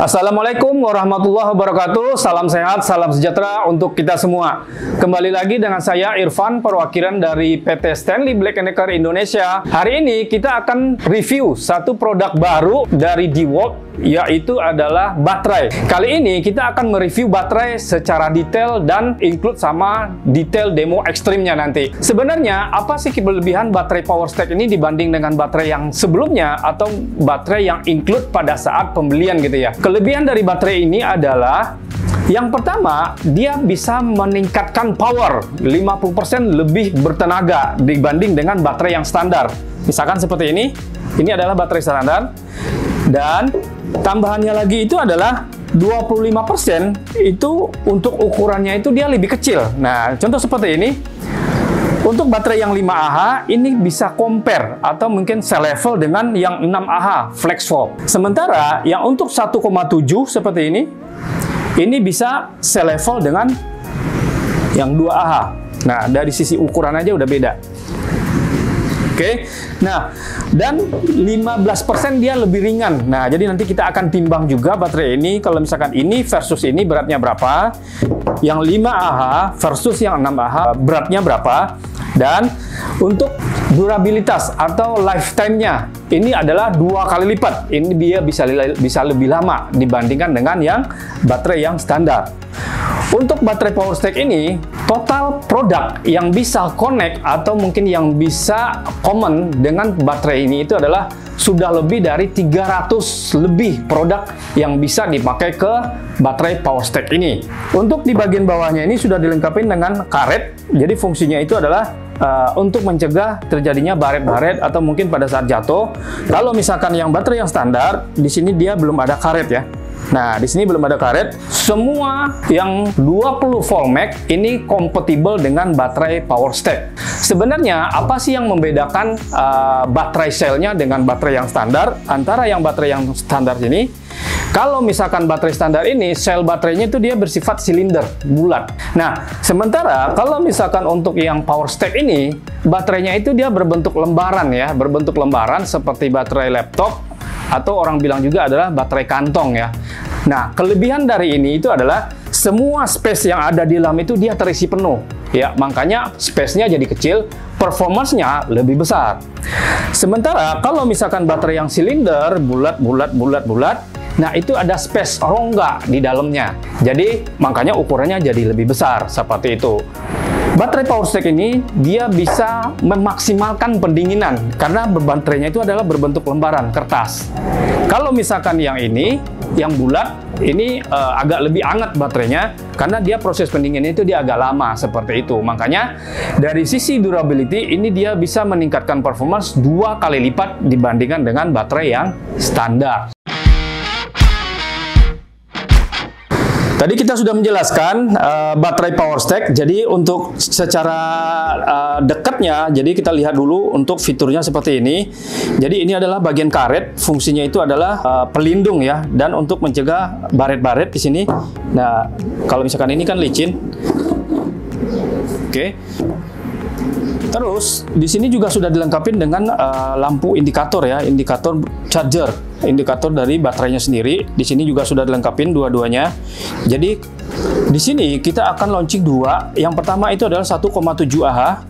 Assalamualaikum warahmatullahi wabarakatuh. Salam sehat, salam sejahtera untuk kita semua. Kembali lagi dengan saya Irfan, perwakilan dari PT Stanley Black & Decker Indonesia. Hari ini kita akan review satu produk baru dari DeWalt, yaitu adalah baterai. Kali ini kita akan mereview baterai secara detail dan include sama detail demo ekstrimnya nanti. Sebenarnya apa sih kelebihan baterai PowerStack ini dibanding dengan baterai yang sebelumnya atau baterai yang include pada saat pembelian gitu ya. Kelebihan dari baterai ini adalah yang pertama, dia bisa meningkatkan power 50% lebih bertenaga dibanding dengan baterai yang standar. Misalkan seperti ini adalah baterai standar, dan tambahannya lagi itu adalah 25% itu untuk ukurannya itu dia lebih kecil. Nah, contoh seperti ini. Untuk baterai yang 5Ah ini bisa compare atau mungkin selevel dengan yang 6Ah flex fold. Sementara yang untuk 1,7 seperti ini bisa selevel dengan yang 2Ah. Nah, dari sisi ukuran aja udah beda. Oke. Nah, dan 15% dia lebih ringan. Nah, jadi nanti kita akan timbang juga baterai ini. Kalau misalkan ini versus ini beratnya berapa, yang 5Ah versus yang 6Ah beratnya berapa. Dan untuk durabilitas atau lifetime-nya ini adalah 2 kali lipat. Ini dia bisa lebih lama dibandingkan dengan yang baterai yang standar. Untuk baterai PowerStack ini, total produk yang bisa connect atau mungkin yang bisa common dengan baterai ini itu adalah sudah lebih dari 300 lebih produk yang bisa dipakai ke baterai PowerStack ini. Untuk di bagian bawahnya ini sudah dilengkapi dengan karet. Jadi fungsinya itu adalah untuk mencegah terjadinya baret-baret atau mungkin pada saat jatuh. Kalau misalkan yang baterai yang standar, di sini dia belum ada karet ya. Nah, di sini belum ada karet. Semua yang 20 volt max ini kompatibel dengan baterai PowerStack. Sebenarnya apa sih yang membedakan baterai selnya dengan baterai yang standar? Antara yang baterai yang standar ini, kalau misalkan baterai standar ini, sel baterainya itu dia bersifat silinder, bulat. Nah, sementara kalau misalkan untuk yang PowerStack ini, baterainya itu dia berbentuk lembaran ya, berbentuk lembaran seperti baterai laptop, atau orang bilang juga adalah baterai kantong ya. Nah, kelebihan dari ini itu adalah semua space yang ada di dalam itu dia terisi penuh. Ya, makanya space-nya jadi kecil, performance-nya lebih besar. Sementara kalau misalkan baterai yang silinder, bulat, nah itu ada space rongga di dalamnya. Jadi makanya ukurannya jadi lebih besar seperti itu. Baterai PowerStack ini dia bisa memaksimalkan pendinginan karena baterainya itu adalah berbentuk lembaran kertas. Kalau misalkan yang ini, yang bulat, ini agak lebih hangat baterainya karena dia proses pendinginannya itu dia agak lama seperti itu. Makanya dari sisi durability ini dia bisa meningkatkan performance 2 kali lipat dibandingkan dengan baterai yang standar. Tadi kita sudah menjelaskan baterai PowerStack. Jadi untuk secara dekatnya, jadi kita lihat dulu untuk fiturnya seperti ini. Jadi ini adalah bagian karet. Fungsinya itu adalah pelindung ya, dan untuk mencegah baret-baret di sini. Nah, kalau misalkan ini kan licin. Oke. Terus di sini juga sudah dilengkapi dengan lampu indikator ya, indikator charger, indikator dari baterainya sendiri. Di sini juga sudah dilengkapi dua-duanya. Jadi di sini kita akan launching 2. Yang pertama itu adalah 1,7Ah,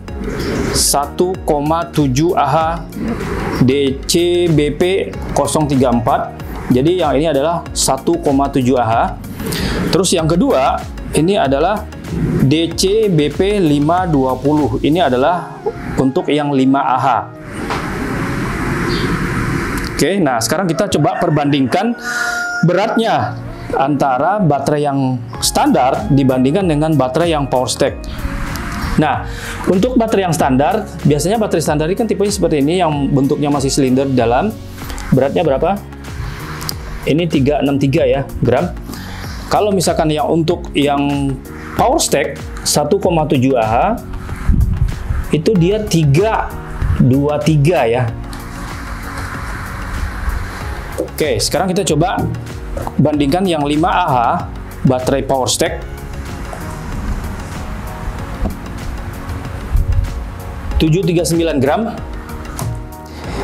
1,7Ah DCBP034. Jadi yang ini adalah 1,7Ah. Terus yang kedua ini adalah DCBP520. Ini adalah untuk yang 5Ah. Oke, nah sekarang kita coba perbandingkan beratnya antara baterai yang standar dibandingkan dengan baterai yang PowerStack. Nah, untuk baterai yang standar, biasanya baterai standar ini kan tipenya seperti ini, yang bentuknya masih silinder di dalam. Beratnya berapa? Ini 363 ya, gram. Kalau misalkan yang untuk yang PowerStack 1,7Ah itu dia 323 ya. Oke, sekarang kita coba bandingkan yang 5Ah baterai PowerStack. 739 gram.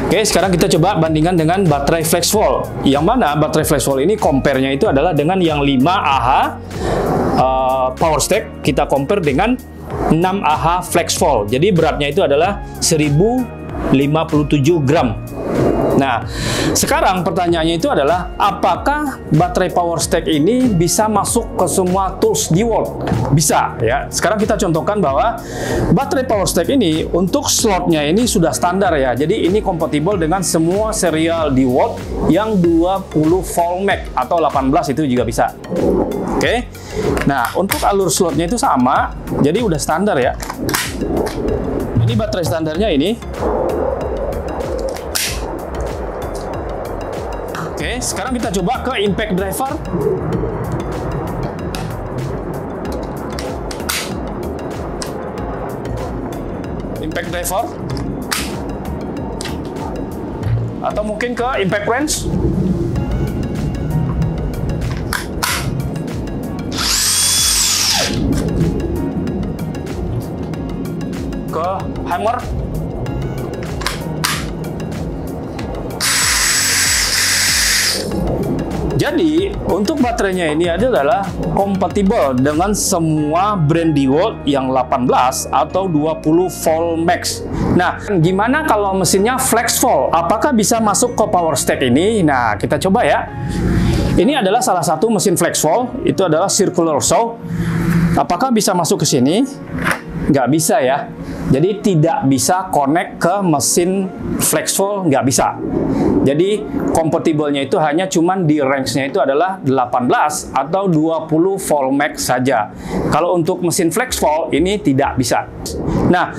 Oke, sekarang kita coba bandingkan dengan baterai FlexVol. Yang mana baterai FlexVol ini compare-nya itu adalah dengan yang 5 Ah power stack, kita compare dengan 6 Ah FlexVol. Jadi beratnya itu adalah 1057 gram. Nah, sekarang pertanyaannya itu adalah apakah baterai power stack ini bisa masuk ke semua tools DeWalt? Bisa ya. Sekarang kita contohkan bahwa baterai power stack ini untuk slotnya ini sudah standar ya. Jadi ini kompatibel dengan semua serial DeWalt yang 20 volt max atau 18 itu juga bisa. Oke. Nah, untuk alur slotnya itu sama. Jadi udah standar ya. Ini baterai standarnya ini. Oke, sekarang kita coba ke impact driver. Impact driver. Atau mungkin ke impact wrench. Ke hammer. Jadi, untuk baterainya ini adalah kompatibel dengan semua brand DeWalt yang 18 atau 20 volt max. Nah, gimana kalau mesinnya FlexVol? Apakah bisa masuk ke power stack ini? Nah, kita coba ya. Ini adalah salah satu mesin FlexVol, itu adalah circular saw. Apakah bisa masuk ke sini? Nggak bisa ya. Jadi tidak bisa connect ke mesin FlexVol, nggak bisa. Jadi kompatibelnya itu hanya cuman di range-nya itu adalah 18 atau 20 volt max saja. Kalau untuk mesin FlexVol ini tidak bisa. Nah,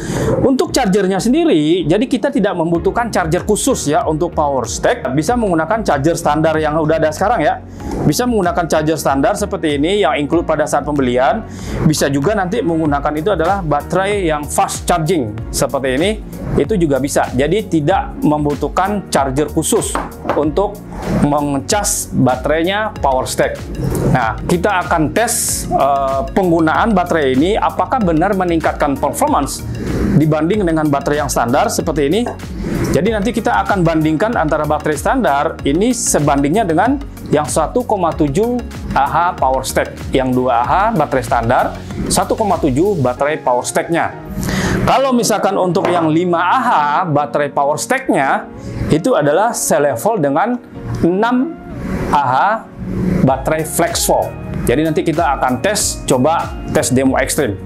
untuk chargernya sendiri, jadi kita tidak membutuhkan charger khusus ya untuk power stack. Bisa menggunakan charger standar yang udah ada sekarang ya. Bisa menggunakan charger standar seperti ini yang include pada saat pembelian. Bisa juga nanti menggunakan itu adalah baterai yang fast charging seperti ini. Itu juga bisa. Jadi tidak membutuhkan charger khusus untuk mengecas baterainya power stack. Nah, kita akan tes penggunaan baterai ini apakah benar meningkatkan performance dibanding dengan baterai yang standar seperti ini. Jadi nanti kita akan bandingkan antara baterai standar ini sebandingnya dengan yang 1,7 Ah power stack, yang 2 Ah baterai standar, 1,7 baterai power stack-nya. Kalau misalkan untuk yang 5 Ah baterai power stack-nya itu adalah selevel dengan 6 Ah baterai FlexVol. Jadi nanti kita akan coba tes demo ekstrim.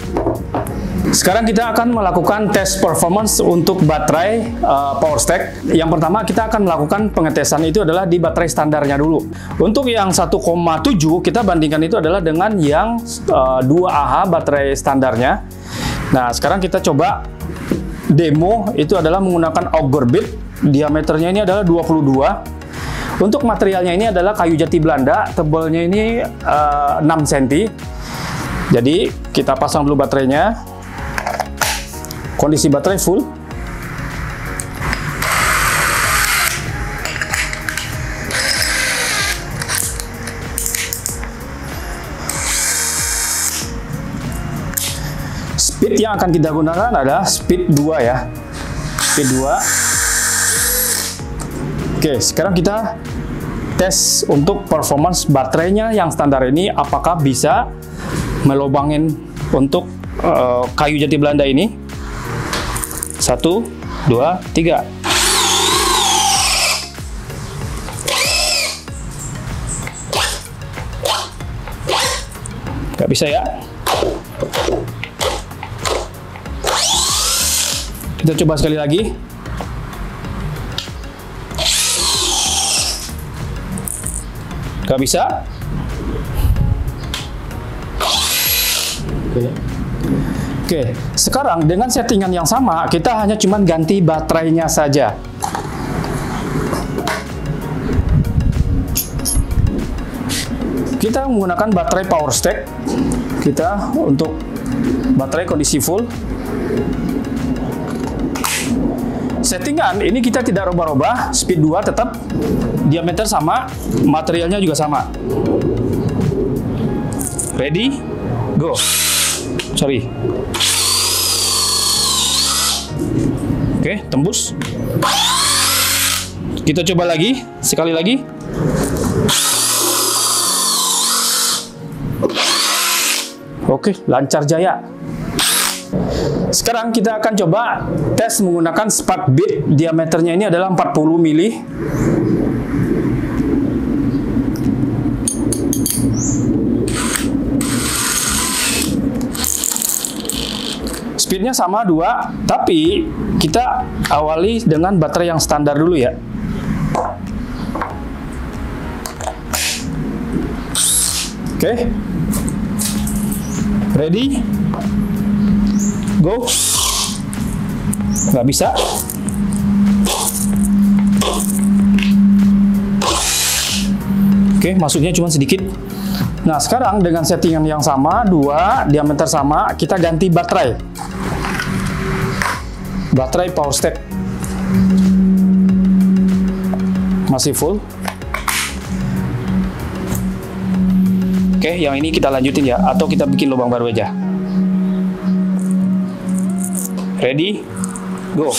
Sekarang kita akan melakukan tes performance untuk baterai power stack. Yang pertama kita akan melakukan pengetesan itu adalah di baterai standarnya dulu. Untuk yang 1,7 kita bandingkan itu adalah dengan yang 2 Ah baterai standarnya. Nah, sekarang kita coba demo itu adalah menggunakan auger bit. Diameternya ini adalah 22. Untuk materialnya ini adalah kayu jati Belanda, tebalnya ini 6 cm. Jadi kita pasang dulu baterainya. Kondisi baterai full. Speed yang akan kita gunakan adalah speed 2 ya. Speed 2. Oke, sekarang kita tes untuk performance baterainya yang standar ini apakah bisa melobangin untuk kayu jati Belanda ini. 1, 2, 3. Nggak bisa ya. Kita coba sekali lagi. Nggak bisa. Oke, sekarang dengan settingan yang sama, kita hanya cuman ganti baterainya saja. Kita menggunakan baterai power stack. Kita untuk baterai kondisi full. Settingan ini kita tidak rubah-rubah, speed 2 tetap, diameter sama, materialnya juga sama. Ready? Go. Sorry. Oke, tembus. Kita coba lagi, sekali lagi. Oke, lancar jaya. Sekarang kita akan coba tes menggunakan spark bit. Diameternya ini adalah 40 mili. Speednya sama 2, tapi kita awali dengan baterai yang standar dulu ya. Oke. Ready? Go. Nggak bisa. Oke, masuknya cuma sedikit. Nah, sekarang dengan settingan yang sama, 2, diameter sama, kita ganti baterai. Baterai power stack. Masih full. Oke, yang ini kita lanjutin ya, atau kita bikin lubang baru aja. Ready? Go.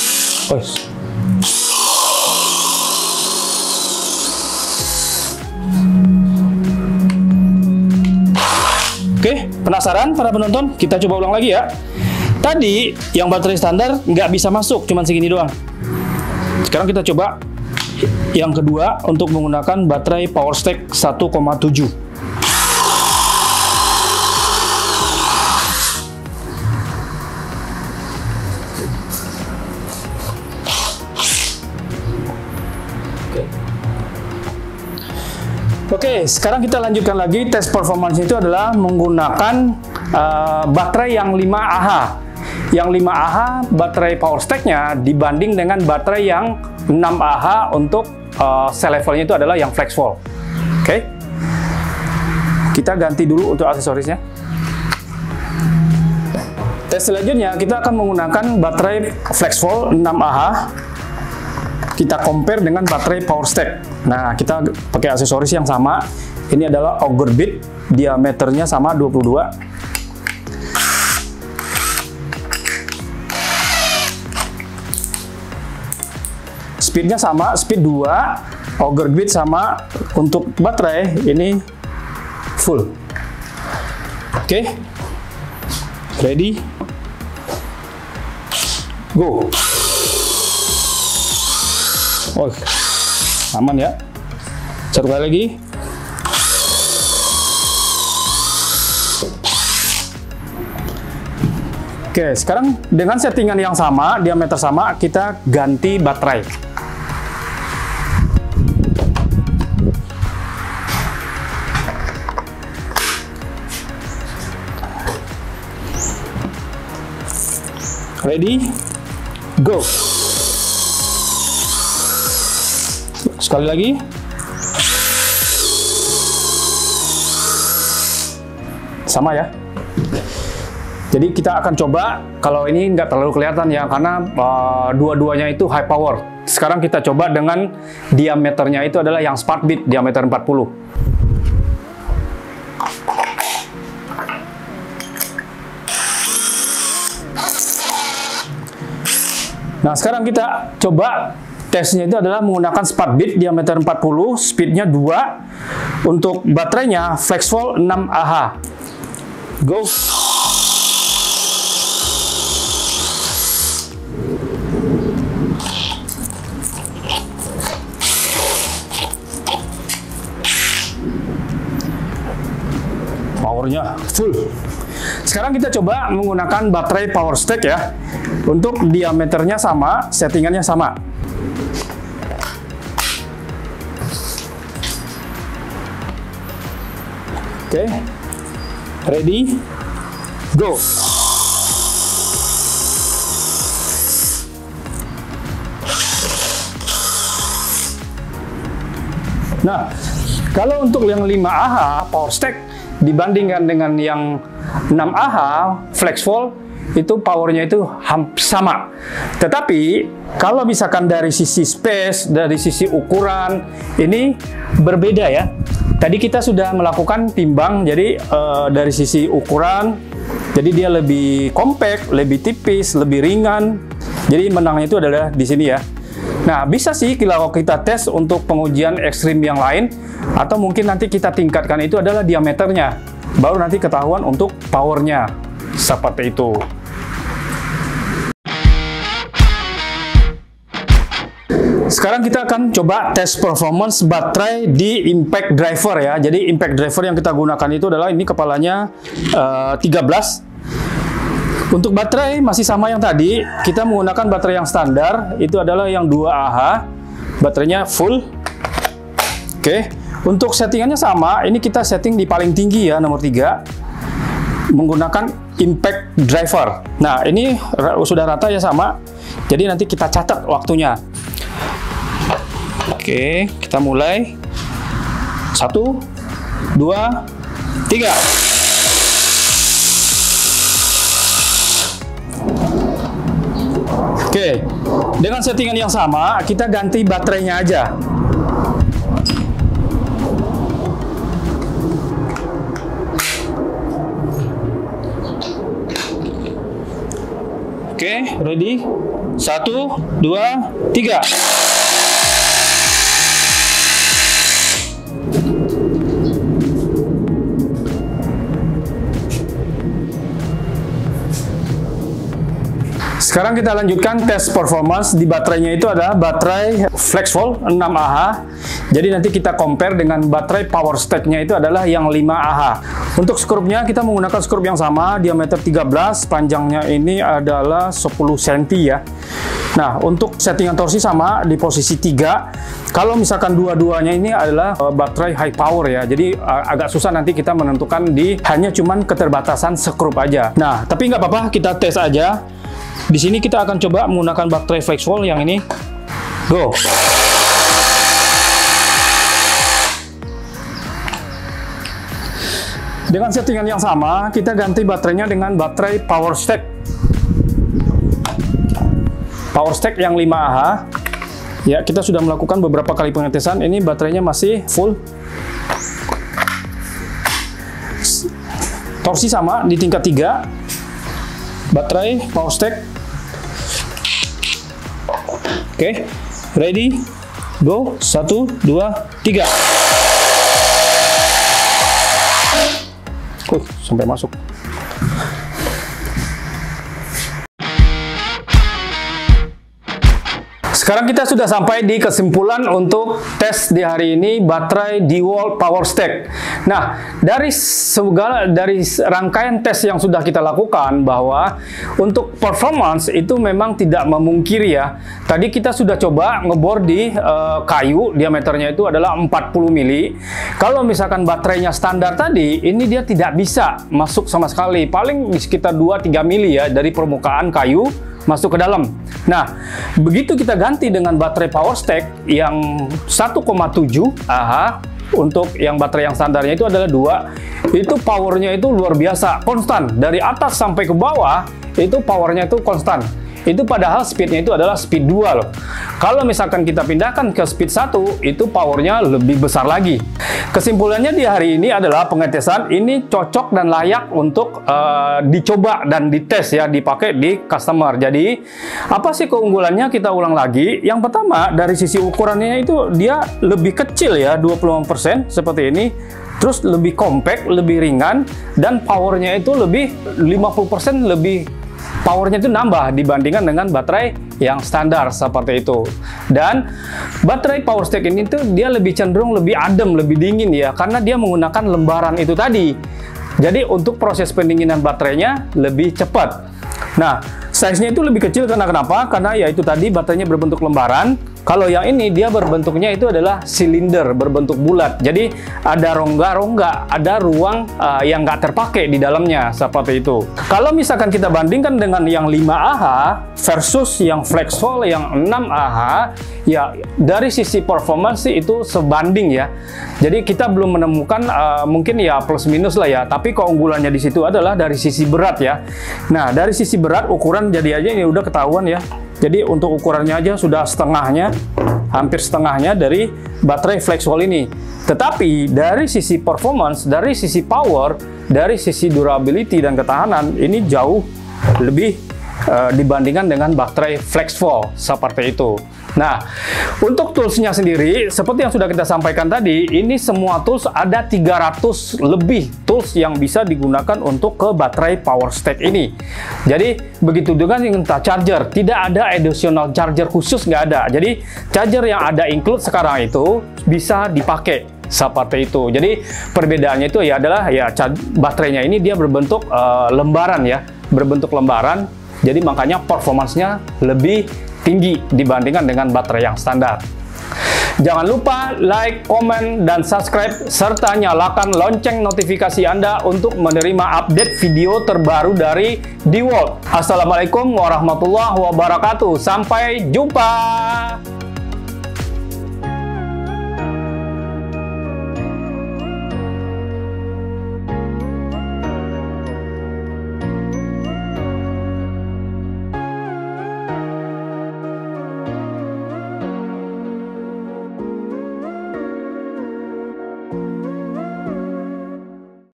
Oke, penasaran para penonton? Kita coba ulang lagi ya. Tadi yang baterai standar nggak bisa masuk, cuman segini doang. Sekarang kita coba yang kedua untuk menggunakan baterai power stack 1,7. Oke, sekarang kita lanjutkan lagi. Tes performance itu adalah menggunakan baterai yang 5Ah. Yang 5Ah baterai power stack-nya dibanding dengan baterai yang 6Ah untuk cell levelnya itu adalah yang FlexVol. Oke, kita ganti dulu untuk aksesorisnya. Tes selanjutnya kita akan menggunakan baterai FlexVol 6Ah. Kita compare dengan baterai power stack. Nah, kita pakai aksesoris yang sama. Ini adalah auger bit, diameternya sama 22. Speednya sama, speed 2. Auger bit sama. Untuk baterai ini full. Oke. Ready? Go. Oh, aman ya. Satu kali lagi. Oke, sekarang dengan settingan yang sama, diameter sama, kita ganti baterai. Ready? Go. Sekali lagi. Sama ya. Jadi kita akan coba, kalau ini nggak terlalu kelihatan ya, karena dua-duanya itu high power. Sekarang kita coba dengan diameternya itu adalah yang spark bit, diameter 40. Nah, sekarang kita coba tesnya itu adalah menggunakan spark bit diameter 40, speednya 2. Untuk baterainya FlexVol 6Ah. Go. Powernya full. Sekarang kita coba menggunakan baterai power stack ya. Untuk diameternya sama, settingannya sama. Oke, ready, go. Nah, kalau untuk yang 5Ah power stack dibandingkan dengan yang 6Ah FlexVol, itu powernya itu sama. Tetapi kalau misalkan dari sisi space, dari sisi ukuran, ini berbeda ya. Tadi kita sudah melakukan timbang, jadi dari sisi ukuran, jadi dia lebih compact, lebih tipis, lebih ringan. Jadi menangnya itu adalah di sini ya. Nah, bisa sih kalau kita tes untuk pengujian ekstrim yang lain, atau mungkin nanti kita tingkatkan itu adalah diameternya, baru nanti ketahuan untuk powernya, seperti itu. Sekarang kita akan coba tes performance baterai di impact driver ya. Jadi impact driver yang kita gunakan itu adalah ini kepalanya 13. Untuk baterai masih sama yang tadi, kita menggunakan baterai yang standar, itu adalah yang 2Ah, baterainya full. Oke, untuk settingannya sama, ini kita setting di paling tinggi ya, nomor 3, menggunakan impact driver. Nah, ini sudah rata ya sama, jadi nanti kita catat waktunya. Oke, kita mulai. 1, 2, 3. Oke, dengan settingan yang sama, kita ganti baterainya aja. Oke, ready? 1, 2, 3. Sekarang kita lanjutkan tes performance di baterainya, itu adalah baterai FlexVol 6Ah. Jadi nanti kita compare dengan baterai power stack-nya itu adalah yang 5Ah. Untuk skrupnya kita menggunakan skrup yang sama, diameter 13, panjangnya ini adalah 10 cm ya. Nah, untuk settingan torsi sama di posisi 3. Kalau misalkan dua-duanya ini adalah baterai high power ya, jadi agak susah nanti kita menentukan di hanya cuman keterbatasan skrup aja. Nah, tapi nggak apa-apa, kita tes aja. Di sini kita akan coba menggunakan baterai FlexVol yang ini. Go! Dengan settingan yang sama, kita ganti baterainya dengan baterai power stack. Power stack yang 5Ah. Ya, kita sudah melakukan beberapa kali pengetesan. Ini baterainya masih full. Torsi sama di tingkat 3. Baterai power stack. Oke, ready, go, 1, 2, 3. Sampai masuk. Sekarang kita sudah sampai di kesimpulan untuk tes di hari ini baterai DeWalt Power Stack. Nah, dari rangkaian tes yang sudah kita lakukan, bahwa untuk performance itu memang tidak memungkiri ya. Tadi kita sudah coba ngebor di kayu, diameternya itu adalah 40 mili. Kalau misalkan baterainya standar tadi, ini dia tidak bisa masuk sama sekali. Paling di sekitar 2-3 mili ya dari permukaan kayu masuk ke dalam. Nah, begitu kita ganti dengan baterai power stack yang 1,7 Ah, untuk yang baterai yang standarnya itu adalah 2, itu powernya itu luar biasa, konstan. Dari atas sampai ke bawah, itu powernya itu konstan. Itu padahal speednya itu adalah speed 2 loh. Kalau misalkan kita pindahkan ke speed 1, itu powernya lebih besar lagi. Kesimpulannya di hari ini adalah pengetesan ini cocok dan layak untuk dicoba dan dites ya, dipakai di customer. Jadi, apa sih keunggulannya? Kita ulang lagi. Yang pertama, dari sisi ukurannya itu dia lebih kecil ya, 25% seperti ini. Terus lebih compact, lebih ringan, dan powernya itu lebih 50% lebih. Powernya itu nambah dibandingkan dengan baterai yang standar seperti itu. Dan baterai power stack ini tuh dia lebih cenderung lebih adem, lebih dingin ya, karena dia menggunakan lembaran itu tadi. Jadi untuk proses pendinginan baterainya lebih cepat. Nah, size-nya itu lebih kecil karena kenapa? Karena ya itu tadi baterainya berbentuk lembaran. Kalau yang ini dia berbentuknya itu adalah silinder, berbentuk bulat. Jadi ada rongga-rongga, ada ruang yang nggak terpakai di dalamnya, seperti itu. Kalau misalkan kita bandingkan dengan yang 5Ah versus yang FlexVol yang 6Ah, ya dari sisi performance itu sebanding ya. Jadi kita belum menemukan mungkin ya plus minus lah ya. Tapi keunggulannya di situ adalah dari sisi berat ya. Nah, dari sisi berat ukuran jadi aja ini udah ketahuan ya. Jadi untuk ukurannya aja sudah setengahnya, hampir setengahnya dari baterai FlexVol ini. Tetapi dari sisi performance, dari sisi power, dari sisi durability dan ketahanan, ini jauh lebih dibandingkan dengan baterai FlexVol seperti itu. Nah, untuk toolsnya sendiri, seperti yang sudah kita sampaikan tadi, ini semua tools ada 300 lebih tools yang bisa digunakan untuk ke baterai power stack ini. Jadi, begitu dengan yang charger, tidak ada additional charger khusus, nggak ada. Jadi, charger yang ada include sekarang itu bisa dipakai seperti itu. Jadi, perbedaannya itu ya adalah ya baterainya ini dia berbentuk lembaran ya, berbentuk lembaran. Jadi, makanya performansnya lebih tinggi dibandingkan dengan baterai yang standar. Jangan lupa like, komen, dan subscribe, serta nyalakan lonceng notifikasi Anda untuk menerima update video terbaru dari DeWalt. Assalamualaikum warahmatullahi wabarakatuh. Sampai jumpa.